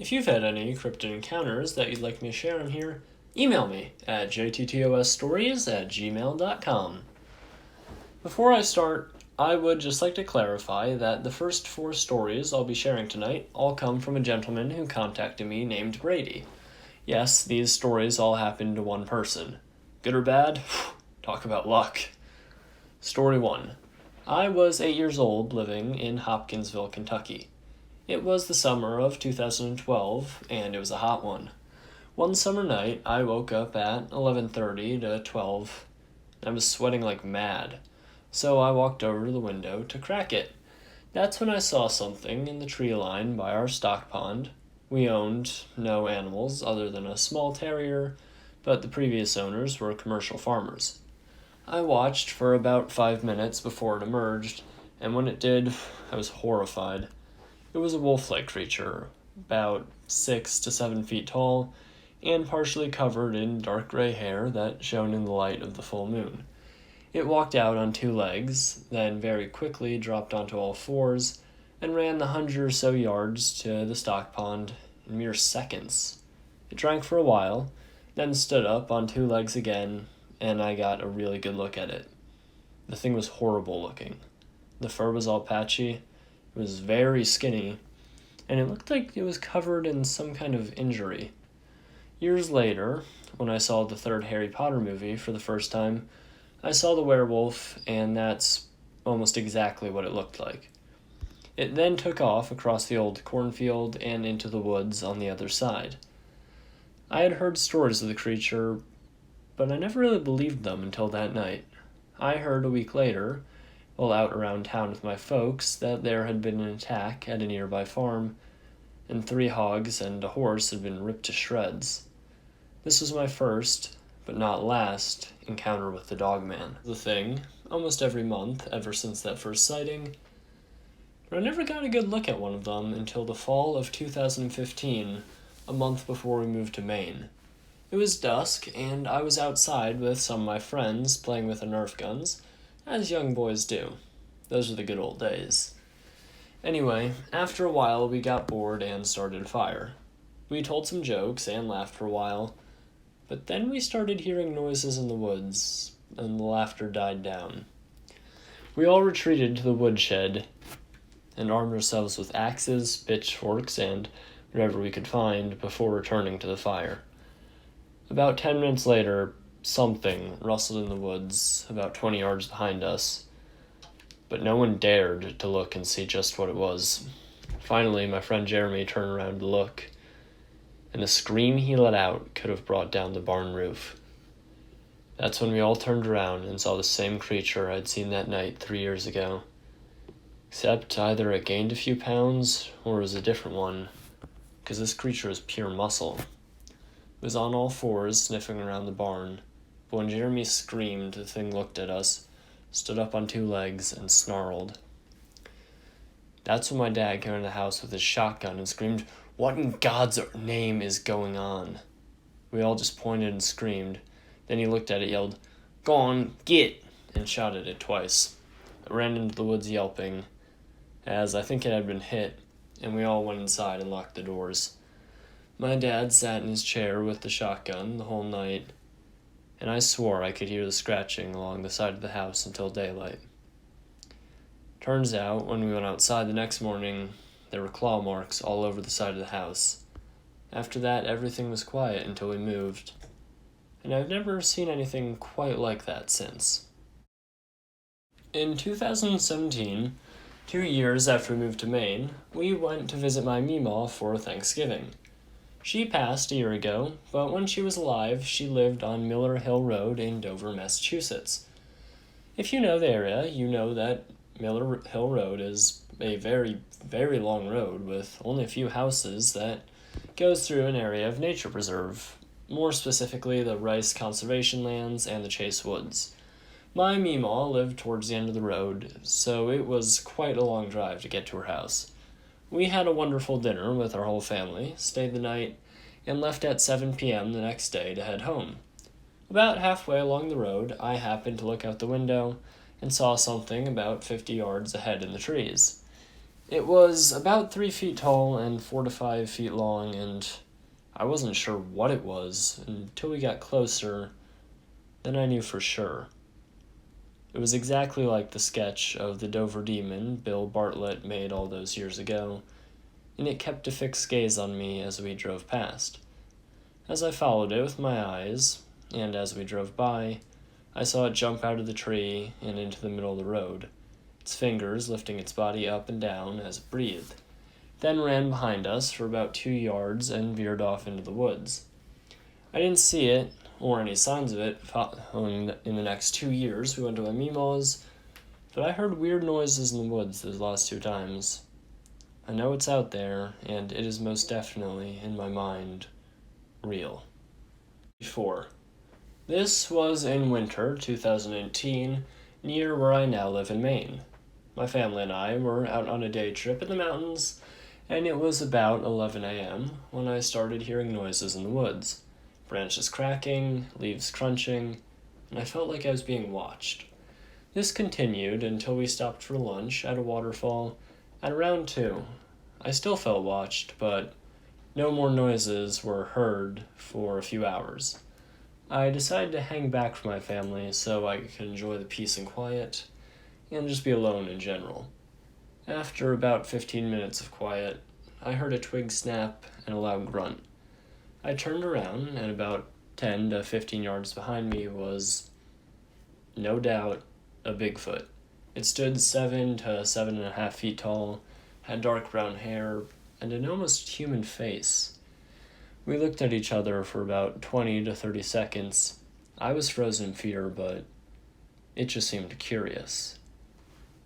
If you've had any cryptid encounters that you'd like me to share on here, email me at jttosstories@gmail.com. Before I start, I would just like to clarify that the first 4 stories I'll be sharing tonight all come from a gentleman who contacted me named Brady. Yes, these stories all happened to one person. Good or bad? Talk about luck. Story 1. I was 8 years old living in Hopkinsville, Kentucky. It was the summer of 2012, and it was a hot one. One summer night, I woke up at 11:30 to 12. I was sweating like mad, so I walked over to the window to crack it. That's when I saw something in the tree line by our stock pond. We owned no animals other than a small terrier, but the previous owners were commercial farmers. I watched for about 5 minutes before it emerged, and when it did, I was horrified. It was a wolf-like creature, about 6 to 7 feet tall, and partially covered in dark gray hair that shone in the light of the full moon. It walked out on 2 legs, then very quickly dropped onto all 4s, and ran the 100 or so yards to the stock pond in mere seconds. It drank for a while, then stood up on 2 legs again, and I got a really good look at it. The thing was horrible looking. The fur was all patchy, it was very skinny, and it looked like it was covered in some kind of injury. Years later, when I saw the 3rd Harry Potter movie for the first time, I saw the werewolf, and that's almost exactly what it looked like. It then took off across the old cornfield and into the woods on the other side. I had heard stories of the creature, but I never really believed them until that night. I heard a week later, while out around town with my folks, that there had been an attack at a nearby farm, and 3 hogs and a horse had been ripped to shreds. This was my first, but not last, encounter with the Dogman. The thing, almost every month ever since that first sighting, but I never got a good look at one of them until the fall of 2015, a month before we moved to Maine. It was dusk, and I was outside with some of my friends playing with the Nerf guns, as young boys do. Those were the good old days. Anyway, after a while we got bored and started a fire. We told some jokes and laughed for a while, but then we started hearing noises in the woods, and the laughter died down. We all retreated to the woodshed and armed ourselves with axes, pitchforks, and whatever we could find before returning to the fire. About 10 minutes later, something rustled in the woods about 20 yards behind us, but no one dared to look and see just what it was. Finally, my friend Jeremy turned around to look, and the scream he let out could have brought down the barn roof. That's when we all turned around and saw the same creature I'd seen that night 3 years ago. Except either it gained a few pounds, or it was a different one, because this creature was pure muscle. It was on all 4s, sniffing around the barn, but when Jeremy screamed, the thing looked at us, stood up on 2 legs, and snarled. That's when my dad came into the house with his shotgun and screamed, "What in God's name is going on?" We all just pointed and screamed. Then he looked at it, yelled, "Go on, get!" and shot at it twice. It ran into the woods yelping, as I think it had been hit, and we all went inside and locked the doors. My dad sat in his chair with the shotgun the whole night, and I swore I could hear the scratching along the side of the house until daylight. Turns out, when we went outside the next morning, there were claw marks all over the side of the house. After that, everything was quiet until we moved, and I've never seen anything quite like that since. In 2017, 2 years after we moved to Maine, we went to visit my Meemaw for Thanksgiving. She passed a year ago, but when she was alive, she lived on Miller Hill Road in Dover, Massachusetts. If you know the area, you know that Miller Hill Road is a very, very long road with only a few houses that goes through an area of nature preserve, more specifically the Rice Conservation Lands and the Chase Woods. My Meemaw lived towards the end of the road, so it was quite a long drive to get to her house. We had a wonderful dinner with our whole family, stayed the night, and left at 7 p.m. the next day to head home. About halfway along the road, I happened to look out the window and saw something about 50 yards ahead in the trees. It was about 3 feet tall and 4 to 5 feet long, and I wasn't sure what it was until we got closer. Then I knew for sure. It was exactly like the sketch of the Dover Demon Bill Bartlett made all those years ago, and it kept a fixed gaze on me as we drove past. As I followed it with my eyes, and as we drove by, I saw it jump out of the tree and into the middle of the road, its fingers lifting its body up and down as it breathed, then ran behind us for about 2 yards and veered off into the woods. I didn't see it, or any signs of it, in the next 2 years we went to my Meemaw's, but I heard weird noises in the woods those last 2 times. I know it's out there, and it is most definitely, in my mind, real. 4. This was in winter 2018, near where I now live in Maine. My family and I were out on a day trip in the mountains, and it was about 11 a.m. when I started hearing noises in the woods. Branches cracking, leaves crunching, and I felt like I was being watched. This continued until we stopped for lunch at a waterfall at around 2. I still felt watched, but no more noises were heard for a few hours. I decided to hang back from my family so I could enjoy the peace and quiet, and just be alone in general. After about 15 minutes of quiet, I heard a twig snap and a loud grunt. I turned around, and about 10 to 15 yards behind me was, no doubt, a Bigfoot. It stood 7 to 7.5 feet tall, had dark brown hair, and an almost human face. We looked at each other for about 20 to 30 seconds. I was frozen in fear, but it just seemed curious.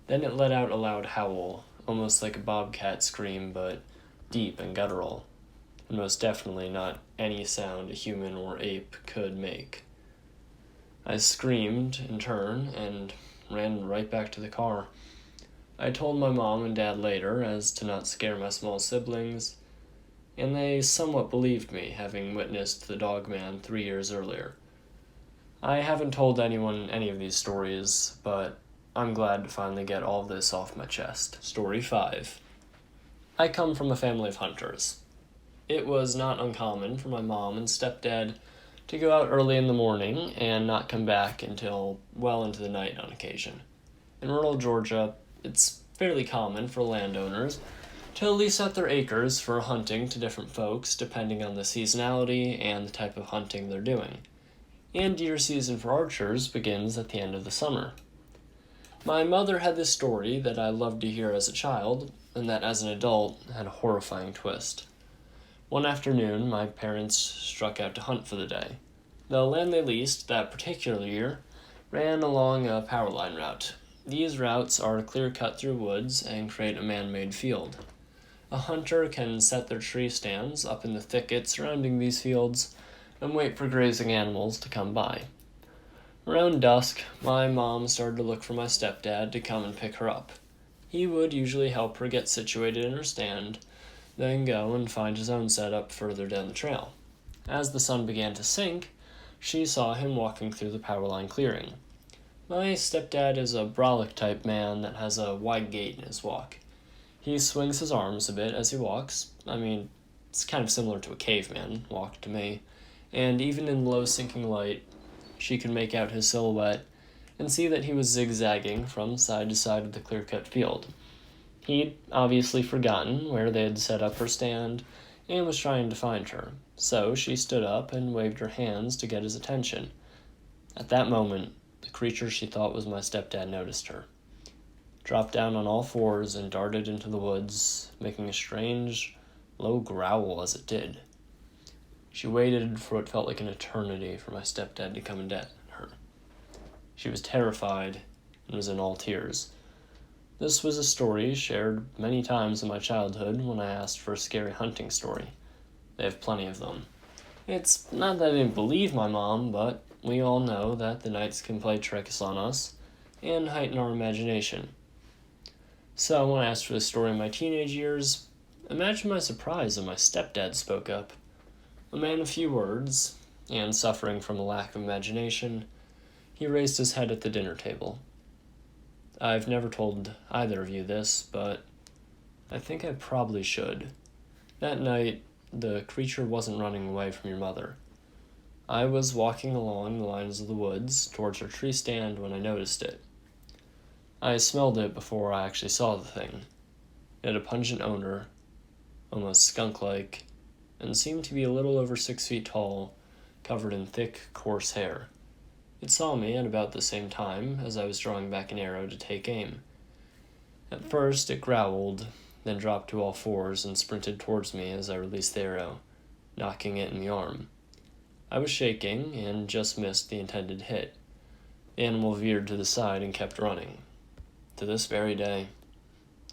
Then it let out a loud howl, almost like a bobcat scream, but deep and guttural, and most definitely not any sound a human or ape could make. I screamed in turn and ran right back to the car. I told my mom and dad later as to not scare my small siblings, and they somewhat believed me, having witnessed the dog man 3 years earlier. I haven't told anyone any of these stories, but I'm glad to finally get all of this off my chest. Story 5. I come from a family of hunters. It was not uncommon for my mom and stepdad to go out early in the morning and not come back until well into the night on occasion. In rural Georgia, it's fairly common for landowners to lease out their acres for hunting to different folks depending on the seasonality and the type of hunting they're doing. And deer season for archers begins at the end of the summer. My mother had this story that I loved to hear as a child, and that as an adult had a horrifying twist. One afternoon, my parents struck out to hunt for the day. The land they leased that particular year ran along a power line route. These routes are clear-cut through woods and create a man-made field. A hunter can set their tree stands up in the thicket surrounding these fields and wait for grazing animals to come by. Around dusk, my mom started to look for my stepdad to come and pick her up. He would usually help her get situated in her stand, then go and find his own setup further down the trail. As the sun began to sink, she saw him walking through the power line clearing. My stepdad is a brolic-type man that has a wide gait in his walk. He swings his arms a bit as he walks. It's kind of similar to a caveman walk to me, and even in low sinking light, she could make out his silhouette and see that he was zigzagging from side to side of the clear-cut field. He'd obviously forgotten where they had set up her stand and was trying to find her, so she stood up and waved her hands to get his attention. At that moment, the creature she thought was my stepdad noticed her, dropped down on all fours and darted into the woods, making a strange, low growl as it did. She waited for what felt like an eternity for my stepdad to come and get her. She was terrified and was in all tears. This was a story shared many times in my childhood when I asked for a scary hunting story. They have plenty of them. It's not that I didn't believe my mom, but we all know that the nights can play tricks on us and heighten our imagination. So when I asked for this story in my teenage years, imagine my surprise when my stepdad spoke up. A man of few words, and suffering from a lack of imagination, he raised his head at the dinner table. I've never told either of you this, but I think I probably should. That night, the creature wasn't running away from your mother. I was walking along the lines of the woods towards her tree stand when I noticed it. I smelled it before I actually saw the thing. It had a pungent odor, almost skunk-like, and seemed to be a little over 6 feet tall, covered in thick, coarse hair. It saw me at about the same time as I was drawing back an arrow to take aim. At first it growled, then dropped to all fours and sprinted towards me as I released the arrow, knocking it in the arm. I was shaking and just missed the intended hit. The animal veered to the side and kept running. To this very day,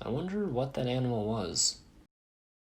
I wonder what that animal was.